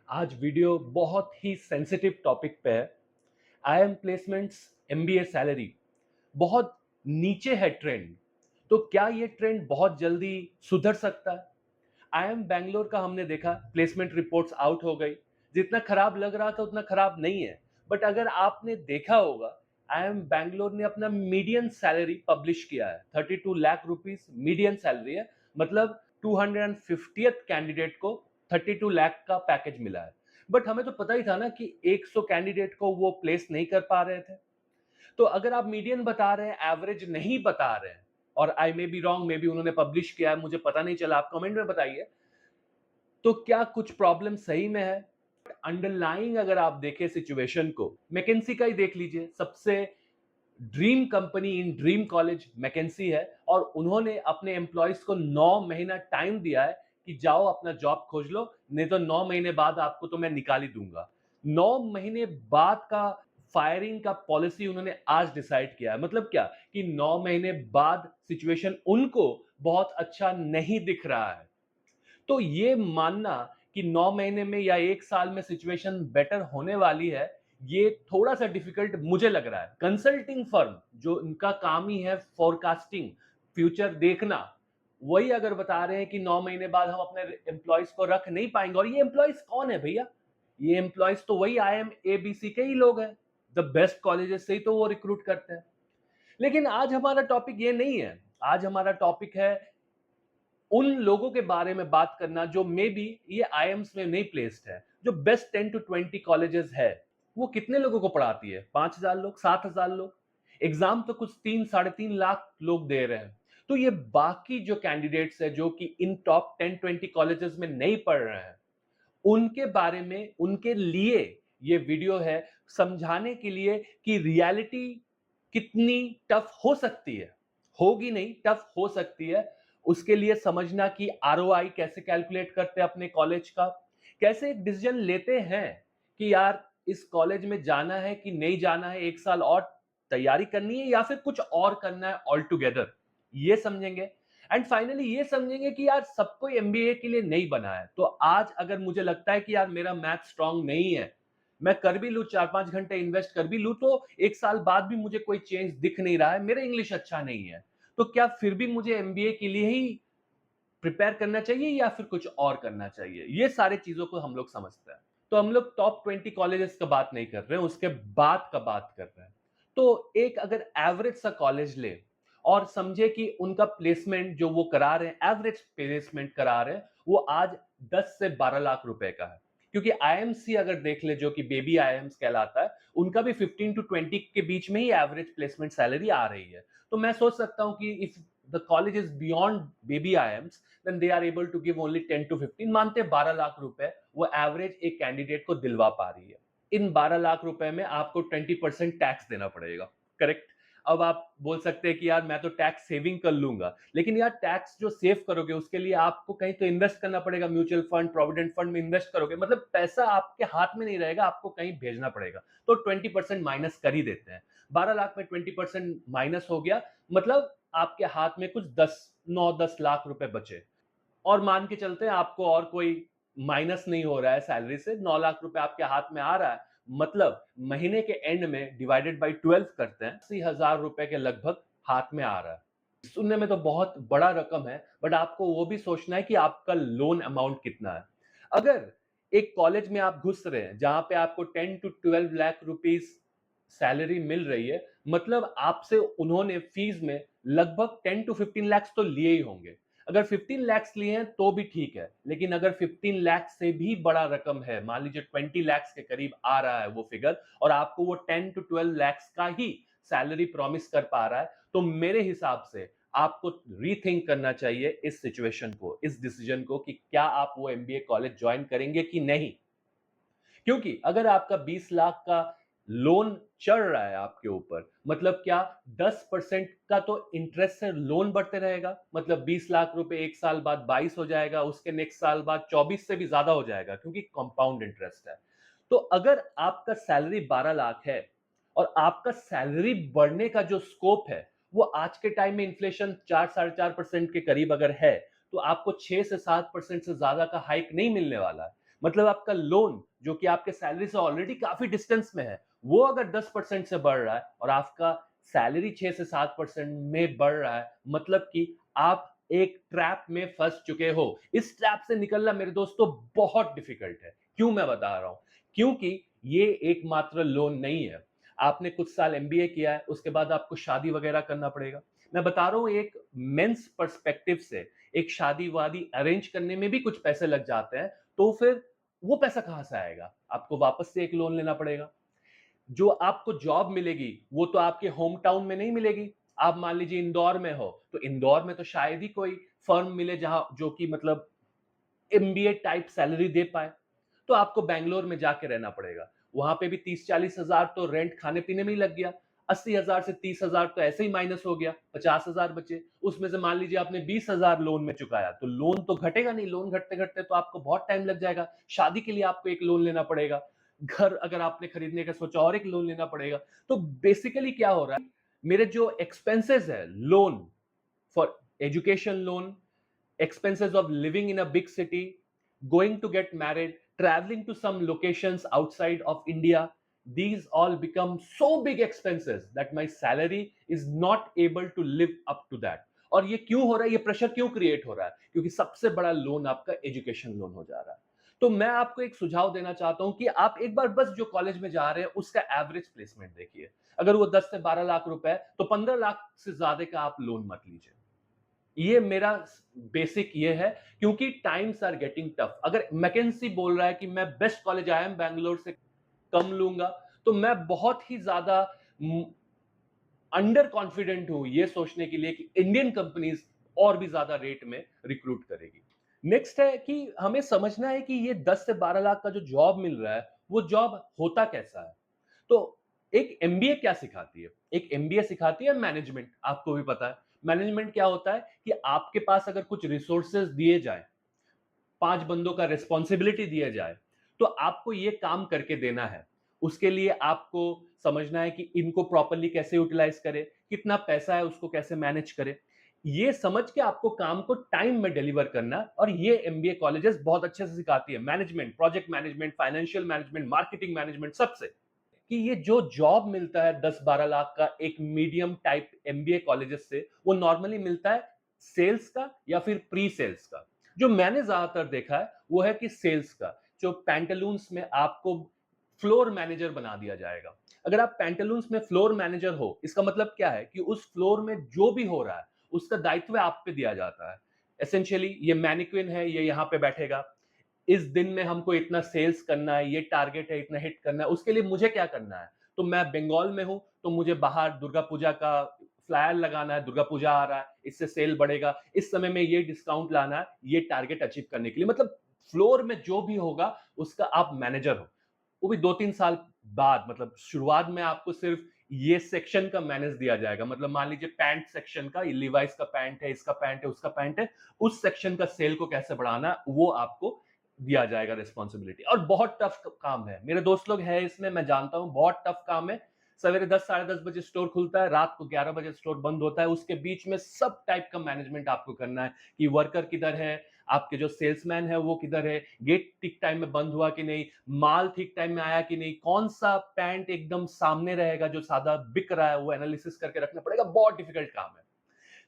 आज वीडियो बहुत ही sensitive topic पे है। आईएम प्लेसमेंट्स, एमबीए सैलरी बहुत नीचे है ट्रेंड। तो क्या ये ट्रेंड बहुत जल्दी सुधर सकता है? आईएम बैंगलोर का हमने देखा, प्लेसमेंट रिपोर्ट्स आउट हो गई। जितना खराब लग रहा था उतना खराब नहीं है। बट अगर आपने देखा होगा, आईएम बैंगलोर ने अपना मीडियन सैलरी पब्लिश किया है। 32 लाख रुपीस मीडियन सैलरी है। मतलब 250th कैंडिडेट को 32 लाख का पैकेज मिला है। बट हमें तो पता ही था ना कि 100 कैंडिडेट को वो प्लेस नहीं कर पा रहे थे। तो अगर आप मीडियन बता रहे हैं, एवरेज नहीं बता रहे हैं, और I may be wrong, may be उन्होंने पब्लिश किया है, मुझे पता नहीं चला, आप कमेंट में बताइए। तो क्या कुछ प्रॉब्लम सही में है? अंडरलाइंग अगर आप देखें सिचुएशन को, मैकेंसी का ही देख लीजिए। सबसे dream company in dream college McKinsey है, और उन्होंने अपने एम्प्लॉयज को 9 महीना टाइम दिया है कि जाओ अपना जॉब खोज लो, नहीं तो 9 महीने बाद आपको तो मैं निकाल ही दूंगा। 9 महीने बाद का फायरिंग का पॉलिसी उन्होंने आज डिसाइड किया है। मतलब क्या कि 9 महीने बाद सिचुएशन उनको बहुत अच्छा नहीं दिख रहा है। तो ये मानना कि 9 महीने में या 1 साल में सिचुएशन बेटर होने वाली है, ये थोड़ा सा डिफिकल्ट मुझे लग रहा है। कंसल्टिंग फर्म जो इनका काम ही है फोरकास्टिंग, फ्यूचर देखना, वही अगर बता रहे हैं कि 9 महीने बाद हम अपने एम्प्लॉयज को रख नहीं पाएंगे। और ये एम्प्लॉयज कौन है भैया? ये एम्प्लॉयज तो वही आई एम एबीसी के ही लोग हैं। द बेस्ट कॉलेजेस से ही तो वो रिक्रूट करते हैं। लेकिन आज हमारा टॉपिक ये नहीं है। आज हमारा टॉपिक है उन लोगों के बारे में बात करना जो मे बी ये आईएम्स में नहीं प्लेस्ड है। जो बेस्ट 10 to 20 कॉलेजेस है, वो कितने लोगों को पढ़ाती है? 5,000 लोग, 7,000 लोग। एग्जाम तो कुछ 3 साढ़े 3 लाख लोग दे रहे हैं। तो ये बाकी जो कैंडिडेट्स है जो कि इन टॉप 10-20 कॉलेजेस में नहीं पढ़ रहे हैं, उनके बारे में, उनके लिए ये वीडियो है, समझाने के लिए कि रियलिटी कितनी टफ हो सकती है। होगी नहीं, टफ हो सकती है। उसके लिए समझना कि आरओआई कैसे कैलकुलेट करते हैं अपने कॉलेज का, कैसे एक डिसीजन लेते हैं कि यार इस कॉलेज में जाना है कि नहीं जाना है, 1 साल और तैयारी करनी है या फिर कुछ और करना है ऑल टुगेदर, ये समझेंगे। एंड फाइनली ये समझेंगे कि यार सब कोई एमबीए के लिए नहीं बना है। तो आज अगर मुझे लगता है कि यार मेरा मैथ स्ट्रांग नहीं है, मैं कर भी लूं, 4-5 घंटे इन्वेस्ट कर भी लूं, तो 1 साल बाद भी मुझे कोई चेंज दिख नहीं रहा है, मेरा इंग्लिश अच्छा नहीं है, तो क्या फिर भी मुझे एमबीए के लिए ही प्रिपेयर करना चाहिए या फिर कुछ और करना चाहिए? ये सारी चीजों को हम लोग समझते हैं। तो हम लोग टॉप 20 कॉलेजेस का बात नहीं कर रहे हैं, उसके बाद का बात कर रहे हैं। तो एक अगर एवरेज सा कॉलेज ले और समझे कि उनका प्लेसमेंट जो वो करा रहे हैं, एवरेज प्लेसमेंट करा रहे हैं, वो आज 10 से 12 लाख रुपए का है। क्योंकि आईएमसी अगर देख ले, जो कि बेबी आईएम्स कहलाता है, उनका भी 15 to 20 के बीच में ही एवरेज प्लेसमेंट सैलरी आ रही है। तो मैं सोच सकता हूं कि if the college is beyond baby IIMs, then they are able to give only 10 to 15, मानते 12 लाख रुपए वो एवरेज एक कैंडिडेट को दिलवा पा रही है। इन 12 लाख रुपए में आपको 20% टैक्स देना पड़ेगा, करेक्ट? अब आप बोल सकते हैं कि यार मैं तो टैक्स सेविंग कर लूंगा, लेकिन यार टैक्स जो सेव करोगे उसके लिए आपको कहीं तो इन्वेस्ट करना पड़ेगा। म्यूचुअल फंड, प्रोविडेंट फंड में इन्वेस्ट करोगे, मतलब पैसा आपके हाथ में नहीं रहेगा, आपको कहीं भेजना पड़ेगा। तो 20% माइनस कर ही देते हैं। 12 लाख में 20% माइनस हो गया, मतलब आपके हाथ में कुछ 9-10 लाख रुपए बचे। और मान के चलते हैं आपको और कोई माइनस नहीं हो रहा है सैलरी से, 9 लाख रुपए आपके हाथ में आ रहा है। मतलब महीने के एंड में डिवाइडेड बाई 12 करते हैं, 80,000 रुपए के लगभग हाथ में आ रहा है। सुनने में तो बहुत बड़ा रकम है, बट आपको वो भी सोचना है कि आपका लोन अमाउंट कितना है। अगर एक कॉलेज में आप घुस रहे हैं जहां पे आपको 10 to 12 लाख रुपीस सैलरी मिल रही है, मतलब आपसे उन्होंने फीस में लगभग 10 to 15 लाख तो लिए ही होंगे। अगर 15 लाख लिए हैं तो भी ठीक है, लेकिन अगर 15 लाख से भी बड़ा रकम है, मान लीजिए 20 लाख के करीब आ रहा है वो फिगर, और आपको वो 10 to 12 लाख का ही सैलरी प्रॉमिस कर पा रहा है, तो मेरे हिसाब से आपको रीथिंक करना चाहिए इस सिचुएशन को, इस डिसीजन को, कि क्या आप वो एमबीए कॉलेज ज्वाइन करेंगे कि नहीं। क्योंकि अगर आपका 20 लाख का लोन चढ़ रहा है आपके ऊपर, मतलब क्या 10% का तो इंटरेस्ट से लोन बढ़ते रहेगा, मतलब 20 लाख रुपए 1 साल बाद 22 हो जाएगा, उसके नेक्स्ट साल बाद 24 से भी ज्यादा हो जाएगा, क्योंकि कंपाउंड इंटरेस्ट है। तो अगर आपका सैलरी 12 लाख है और आपका सैलरी बढ़ने का जो स्कोप है वो आज के टाइम में इन्फ्लेशन 4-4.5% के करीब अगर है, तो आपको 6 से 7% से ज्यादा का हाइक नहीं मिलने वाला है। मतलब आपका लोन जो कि आपके सैलरी से ऑलरेडी काफी डिस्टेंस में है, वो अगर 10% से बढ़ रहा है और आपका सैलरी 6 से 7% में बढ़ रहा है, मतलब कि आप एक ट्रैप में फंस चुके हो। इस ट्रैप से निकलना मेरे दोस्तों बहुत डिफिकल्ट है। क्यों मैं बता रहा हूं? क्योंकि ये एकमात्र लोन नहीं है। आपने कुछ साल एमबीए किया है, उसके बाद आपको शादी वगैरह करना पड़ेगा। मैं बता रहा हूं एक मेंस पर्सपेक्टिव से, एक शादी वादी अरेंज करने में भी कुछ पैसे लग जाते हैं, तो फिर वो पैसा कहां से आएगा? आपको वापस से एक लोन लेना पड़ेगा। जो आपको जॉब मिलेगी वो तो आपके होम टाउन में नहीं मिलेगी। आप मान लीजिए इंदौर में हो, तो इंदौर में तो शायद ही कोई फर्म मिले जहां जो कि मतलब एमबीए टाइप सैलरी दे पाए। तो आपको बैंगलोर में जाके रहना पड़ेगा। वहां पे भी 30-40 हजार तो रेंट खाने पीने में ही लग गया। 80 हजार से 30 हजार तो ऐसे ही माइनस हो गया, 50 हजार बचे। उसमें से मान लीजिए आपने 20 हजार लोन में चुकाया, तो लोन तो घटेगा नहीं। लोन घटते घटते तो आपको बहुत टाइम लग जाएगा। शादी के लिए आपको एक लोन लेना पड़ेगा। घर अगर आपने खरीदने का सोचा और एक लोन लेना पड़ेगा। तो बेसिकली क्या हो रहा है, मेरे जो एक्सपेंसेस है, loan for education loan, expenses of living in a big city, going to get married, traveling to some locations outside of India, these all become so big expenses that my salary is not able to live up to that. और ये क्यों हो रहा है, ये pressure क्यों create हो रहा है? क्योंकि सबसे बड़ा लोन आपका एजुकेशन लोन हो जा रहा है। तो मैं आपको एक सुझाव देना चाहता हूं कि आप एक बार बस जो कॉलेज में जा रहे हैं उसका एवरेज प्लेसमेंट देखिए। अगर वो 10 से 12 लाख रुपए, तो 15 लाख से ज्यादा का आप लोन मत लीजिए। ये मेरा बेसिक ये है, क्योंकि टाइम्स आर गेटिंग टफ। अगर मैकेंसी बोल रहा है कि मैं बेस्ट कॉलेज आईआईएम बैंगलोर से कम लूंगा, तो मैं बहुत ही ज्यादा अंडर कॉन्फिडेंट हूं ये सोचने के लिए कि इंडियन कंपनीज और भी ज्यादा रेट में रिक्रूट करेगी। नेक्स्ट है कि हमें समझना है कि ये 10 से 12 लाख का जो जॉब मिल रहा है, वो जॉब होता कैसा है। तो एक एमबीए क्या सिखाती है? एक एमबीए सिखाती है मैनेजमेंट। आपको भी पता है मैनेजमेंट क्या होता है, कि आपके पास अगर कुछ रिसोर्सेज दिए जाए, 5 बंदों का रिस्पॉन्सिबिलिटी दिया जाए, तो आपको ये काम करके देना है। उसके लिए आपको समझना है कि इनको प्रॉपरली कैसे यूटिलाइज करे, कितना पैसा है उसको कैसे मैनेज करे। ये समझ के आपको काम को टाइम में डिलीवर करना, और ये एमबीए कॉलेजेस बहुत अच्छे से सिखाती है। Management, project management, financial management, marketing management, सबसे कि ये जो जॉब मिलता है 10-12 लाख का एक मीडियम टाइप एमबीए कॉलेजेस से, वो नॉर्मली मिलता है सेल्स का या फिर प्री सेल्स का। जो मैंने ज्यादातर देखा है वो है कि सेल्स का। जो पैंटालून्स में आपको फ्लोर मैनेजर बना दिया जाएगा। अगर आप पैंटालून्स में फ्लोर मैनेजर हो, इसका मतलब क्या है कि उस फ्लोर में जो भी हो रहा है उसका दायित्व आप पे दिया जाता है। एसेंशियली ये मैनिक्विन है, ये यहाँ पे बैठेगा, इस दिन में हमको इतना सेल्स करना है, ये टारगेट है, इतना हिट करना है, उसके लिए मुझे क्या करना है। तो मैं बंगाल में हूं, तो मुझे बाहर दुर्गा पूजा का फ्लायर लगाना है, दुर्गा पूजा आ रहा है, इससे सेल बढ़ेगा, इस समय में ये डिस्काउंट लाना है, ये टारगेट अचीव करने के लिए। मतलब फ्लोर में जो भी होगा उसका आप मैनेजर हो। वो भी 2-3 साल बाद, मतलब शुरुआत में आपको सिर्फ ये सेक्शन का मैनेज दिया जाएगा। मतलब मान लीजिए पैंट सेक्शन का, लिवाइस का पैंट है, इसका पैंट है, उसका पैंट है, उस सेक्शन का सेल को कैसे बढ़ाना है वो आपको दिया जाएगा रिस्पॉन्सिबिलिटी। और बहुत टफ काम है, मेरे दोस्त लोग हैं इसमें, मैं जानता हूं बहुत टफ काम है। सवेरे 10 साढ़े 10 बजे स्टोर खुलता है, रात को 11 बजे स्टोर बंद होता है। उसके बीच में सब टाइप का मैनेजमेंट आपको करना है, कि वर्कर किधर है, आपके जो सेल्समैन है वो किधर है, गेट ठीक टाइम में बंद हुआ कि नहीं, माल ठीक टाइम में आया कि नहीं, कौन सा पैंट एकदम सामने रहेगा जो सादा बिक रहा है, वो एनालिसिस करके रखना पड़ेगा। बहुत डिफिकल्ट काम है।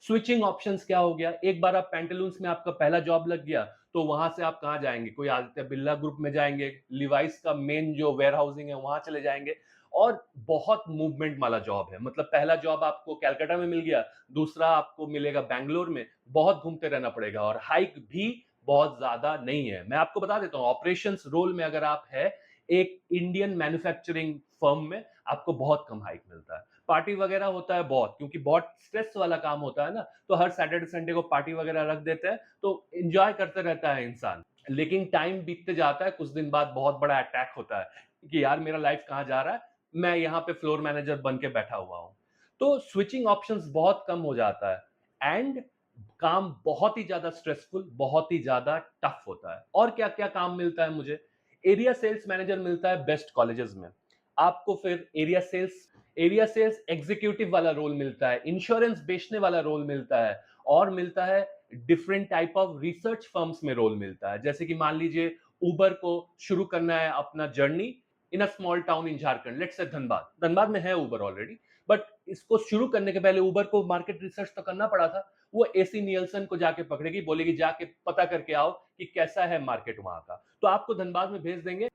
स्विचिंग ऑप्शंस क्या हो गया, एक बार आप पैंटालून्स में आपका पहला जॉब लग गया, तो वहां से आप कहां जाएंगे, कोई आदित्य बिरला ग्रुप में जाएंगे, लिवाइस का मेन जो वेयर हाउसिंग है वहां चले जाएंगे। और बहुत मूवमेंट वाला जॉब है। मतलब पहला जॉब आपको कैलकाटा में मिल गया, दूसरा आपको मिलेगा बैंगलोर में, बहुत घूमते रहना पड़ेगा, और हाइक भी बहुत ज्यादा नहीं है। मैं आपको बता देता हूं, ऑपरेशंस रोल में अगर आप है एक इंडियन मैन्युफैक्चरिंग फर्म में, आपको बहुत कम हाइक मिलता है। पार्टी वगैरह होता है बहुत, क्योंकि बहुत स्ट्रेस वाला काम होता है ना, तो हर सैटरडे संडे को पार्टी वगैरह रख देते हैं, तो एंजॉय करते रहता है इंसान। लेकिन टाइम बीतते जाता है, कुछ दिन बाद बहुत बड़ा अटैक होता है कि यार मेरा लाइफ कहाँ जा रहा है, मैं यहाँ पे फ्लोर मैनेजर बन के बैठा हुआ हूँ। तो स्विचिंग ऑप्शंस बहुत कम हो जाता है, एंड काम बहुत ही ज्यादा स्ट्रेसफुल, बहुत ही ज्यादा टफ होता है। और क्या क्या काम मिलता है मुझे, एरिया सेल्स मैनेजर मिलता है बेस्ट कॉलेजेस में। आपको फिर एरिया सेल्स एग्जीक्यूटिव वाला रोल मिलता है, इंश्योरेंस बेचने वाला रोल मिलता है, और मिलता है different type of research firms में रोल मिलता है। जैसे कि मान लीजिए उबर को शुरू करना है अपना journey in a small town in Jharkhand, let's say Dhanbad. Dhanbad में है उबर ऑलरेडी, बट इसको शुरू करने के पहले उबर को मार्केट रिसर्च तो करना पड़ा था। वो एसी नियल्सन को जाके पकड़ेगी, बोलेगी जाके पता करके आओ कि कैसा है मार्केट वहां का। तो आपको धनबाद में भेज देंगे,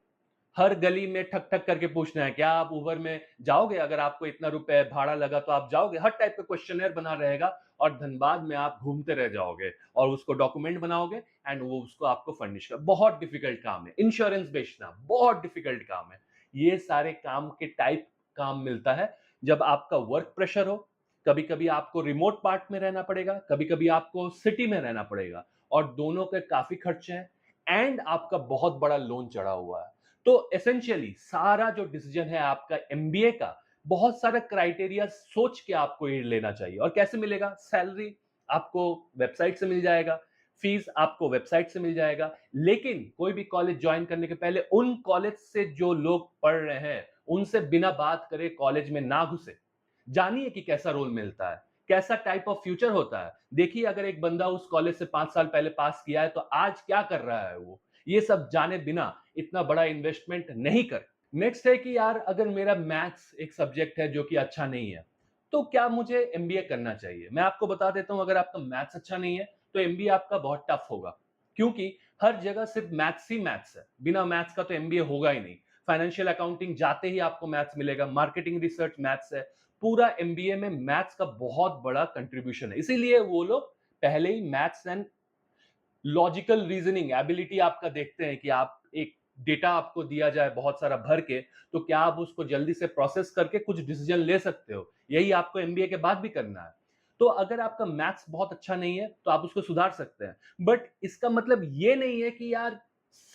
हर गली में ठक ठक करके पूछना है क्या आप उबर में जाओगे, अगर आपको इतना रुपए भाड़ा लगा तो आप जाओगे, हर टाइप का क्वेश्चनर बना रहेगा और धनबाद में आप घूमते रह जाओगे और उसको डॉक्यूमेंट बनाओगे एंड वो उसको आपको फर्निश कर। बहुत डिफिकल्ट काम है इंश्योरेंस बेचना, बहुत डिफिकल्ट काम है। ये सारे काम के टाइप काम मिलता है जब आपका वर्क प्रेशर हो। कभी कभी आपको रिमोट पार्ट में रहना पड़ेगा, कभी कभी आपको सिटी में रहना पड़ेगा, और दोनों के काफी खर्चे हैं एंड आपका बहुत बड़ा लोन चढ़ा हुआ है। तो एसेंशियली सारा जो डिसीजन है आपका एमबीए का, बहुत सारा क्राइटेरिया सोच के आपको ये लेना चाहिए। और कैसे मिलेगा? सैलरी आपको वेबसाइट से मिल जाएगा, फीस आपको वेबसाइट से मिल जाएगा, लेकिन कोई भी कॉलेज ज्वाइन करने के पहले उन कॉलेज से जो लोग पढ़ रहे हैं उनसे बिना बात करे कॉलेज में ना घुसे। जानिए कि कैसा रोल मिलता है, कैसा टाइप ऑफ फ्यूचर होता है। देखिए अगर एक बंदा उस कॉलेज से 5 साल पहले पास किया है तो आज क्या कर रहा है वो, ये सब जाने बिना इतना बड़ा इन्वेस्टमेंट नहीं कर। नेक्स्ट है कि यार अगर मेरा मैथ्स एक सब्जेक्ट है जो कि अच्छा नहीं है, तो क्या मुझे एमबीए करना चाहिए? मैं आपको बता देता हूं, अगर आपका मैथ्स अच्छा नहीं है तो एमबीए आपका बहुत टफ होगा, क्योंकि हर जगह सिर्फ मैथ्स ही मैथ्स है। बिना मैथ्स का तो एमबीए होगा ही नहीं। फाइनेंशियल अकाउंटिंग जाते ही आपको मैथ्स मिलेगा, मार्केटिंग रिसर्च मैथ्स है। पूरा एमबीए में मैथ्स का बहुत बड़ा कंट्रीब्यूशन है, इसीलिए वो लोग पहले ही maths and logical reasoning ability आपका देखते हैं कि आप एक डेटा आपको दिया जाए बहुत सारा भर के, तो क्या आप उसको जल्दी से प्रोसेस करके कुछ डिसीजन ले सकते हो। यही आपको एमबीए के बाद भी करना है। तो अगर आपका मैथ्स बहुत अच्छा नहीं है तो आप उसको सुधार सकते हैं, बट इसका मतलब ये नहीं है कि यार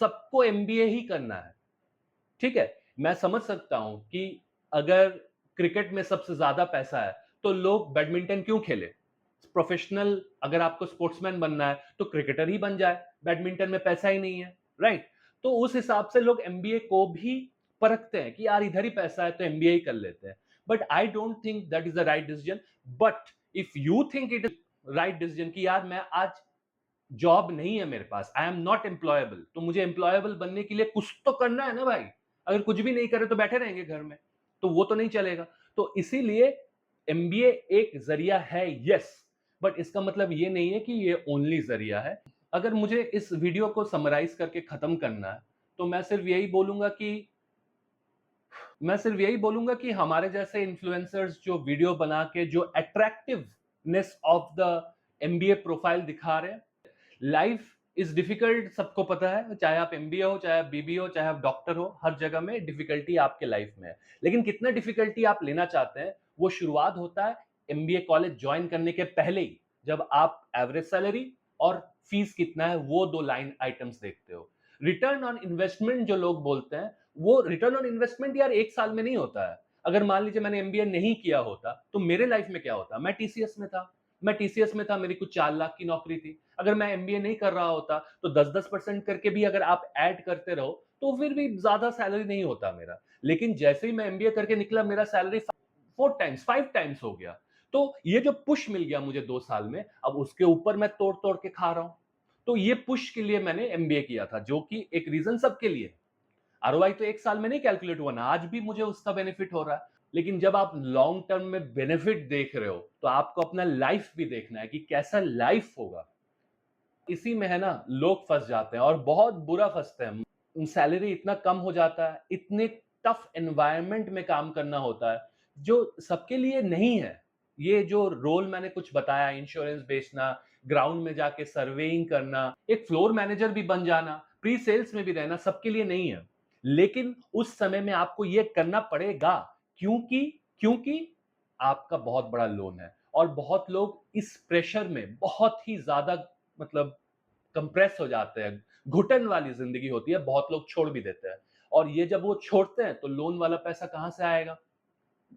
सबको एमबीए ही करना है। ठीक है, मैं समझ सकता हूं कि अगर क्रिकेट में सबसे ज्यादा पैसा है तो लोग बैडमिंटन क्यों खेले। प्रोफेशनल अगर आपको स्पोर्ट्समैन बनना है तो क्रिकेटर ही बन जाए, बैडमिंटन में पैसा ही नहीं है, राइट? तो उस हिसाब से लोग एमबीए को भी परखते हैं कि यार इधर ही पैसा है तो एमबीए ही कर लेते हैं। But I don't think that is the right decision. But if you think it is right decision कि यार मैं आज जॉब नहीं है मेरे पास, आई एम नॉट एम्प्लॉयबल, तो मुझे एम्प्लॉयबल बनने के लिए कुछ तो करना है ना भाई। अगर कुछ भी नहीं करे तो बैठे रहेंगे घर में, तो वो तो नहीं चलेगा। तो इसीलिए एमबीए एक जरिया है, यस, बट इसका मतलब ये नहीं है कि ये ओनली जरिया है। अगर मुझे इस वीडियो को समराइज करके खत्म करना है तो मैं सिर्फ यही बोलूंगा कि हमारे जैसे इन्फ्लुएंसर्स जो वीडियो बना के जो attractiveness of the MBA profile दिखा रहे हैं। लाइफ इज डिफिकल्ट, सबको पता है, चाहे आप एमबीए हो, चाहे आप बीबीए हो, चाहे आप डॉक्टर हो, हर जगह में डिफिकल्टी आपके लाइफ में है। लेकिन कितना डिफिकल्टी आप लेना चाहते हैं वो शुरुआत होता है एमबीए कॉलेज ज्वाइन करने के पहले ही, जब आप एवरेज सैलरी और फीस कितना है वो दो लाइन आइटम्स देखते हो। रिटर्न ऑन इन्वेस्टमेंट जो लोग बोलते हैं, वो रिटर्न ऑन इन्वेस्टमेंट यार एक साल में नहीं होता है। अगर मान लीजिए मैंने एमबीए नहीं किया होता तो मेरे लाइफ में क्या होता? मैं टीसीएस में था, मेरी कुछ 4 लाख की नौकरी थी। अगर मैं एमबीए नहीं कर रहा होता तो 10-10% करके भी अगर आप ऐड करते रहो तो फिर भी ज्यादा सैलरी नहीं होता मेरा। लेकिन जैसे ही मैं एमबीए करके निकला मेरा सैलरी 4 टाइम्स 5 टाइम्स हो गया। तो ये जो पुश मिल गया मुझे 2 साल में, अब उसके ऊपर मैं तोड़ तोड़ के खा रहा हूं। तो ये पुश के लिए मैंने एमबीए किया था, जो कि एक रीजन सबके लिए। आरओआई तो एक साल में नहीं कैलकुलेट हुआ ना, आज भी मुझे उसका बेनिफिट हो रहा है। लेकिन जब आप लॉन्ग टर्म में बेनिफिट देख रहे हो तो आपको अपना लाइफ भी देखना है कि कैसा लाइफ होगा। इसी में है ना लोग फंस जाते हैं और बहुत बुरा फंसते हैं। सैलरी इतना कम हो जाता है, इतने टफ एनवायरनमेंट में काम करना होता है जो सबके लिए नहीं है। ये जो रोल मैंने कुछ बताया, इंश्योरेंस बेचना, ग्राउंड में जाके सर्वेइंग करना, एक फ्लोर मैनेजर भी बन जाना, प्री सेल्स में भी रहना, सबके लिए नहीं है। लेकिन उस समय में आपको ये करना पड़ेगा, क्योंकि क्योंकि आपका बहुत बड़ा लोन है और बहुत लोग इस प्रेशर में बहुत ही ज्यादा मतलब कंप्रेस हो जाते हैं। घुटन वाली जिंदगी होती है, बहुत लोग छोड़ भी देते हैं। और ये जब वो छोड़ते हैं तो लोन वाला पैसा कहां से आएगा?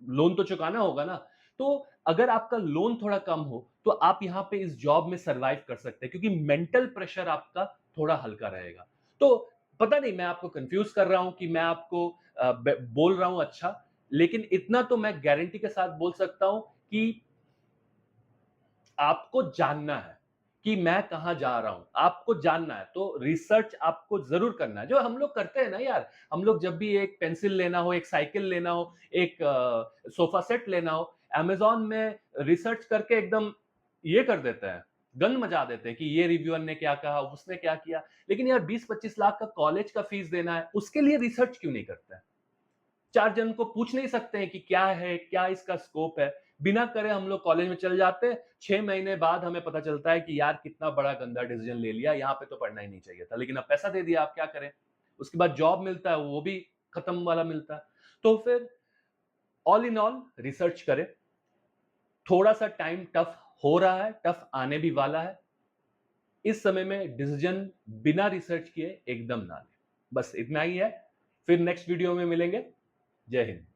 लोन तो चुकाना होगा ना। तो अगर आपका लोन थोड़ा कम हो तो आप यहां पे इस जॉब में सरवाइव कर सकते हैं, क्योंकि मेंटल प्रेशर आपका थोड़ा हल्का रहेगा। तो पता नहीं मैं आपको कंफ्यूज कर रहा हूं कि मैं आपको बोल रहा हूं अच्छा, लेकिन इतना तो मैं गारंटी के साथ बोल सकता हूं कि आपको जानना है कि मैं कहाँ जा रहा हूँ, आपको जानना है तो रिसर्च आपको ज़रूर करना है। जो हम लोग करते हैं ना यार, हम लोग जब भी एक पेंसिल लेना हो, एक साइकिल लेना हो, एक सोफ़ा सेट लेना हो, अमेज़न में रिसर्च करके एकदम ये कर देते हैं, गन मचा देते हैं कि ये रिव्यूअर ने क्या कहा, उसने क्या किया। लेकिन यार 20-25 लाख का कॉलेज का फीस देना है, उसके लिए रिसर्च क्यों नहीं करते हैं? 4 जन को पूछ नहीं सकते हैं कि क्या है, क्या इसका स्कोप है? बिना करे हम लोग कॉलेज में चले जाते हैं, 6 महीने बाद हमें पता चलता है कि यार कितना बड़ा गंदा डिसीजन ले लिया, यहाँ पे तो पढ़ना ही नहीं चाहिए था। लेकिन अब पैसा दे दिया, आप क्या करें? उसके बाद जॉब मिलता है, वो भी खत्म वाला मिलता है। तो फिर ऑल इन ऑल रिसर्च करें। थोड़ा-सा टाइम टफ हो रहा है, टफ आने भी वाला है। इस समय में डिसीजन बिना रिसर्च किए एकदम ना लें। बस इतना ही है। फिर नेक्स्ट वीडियो में मिलेंगे। जय हिंद।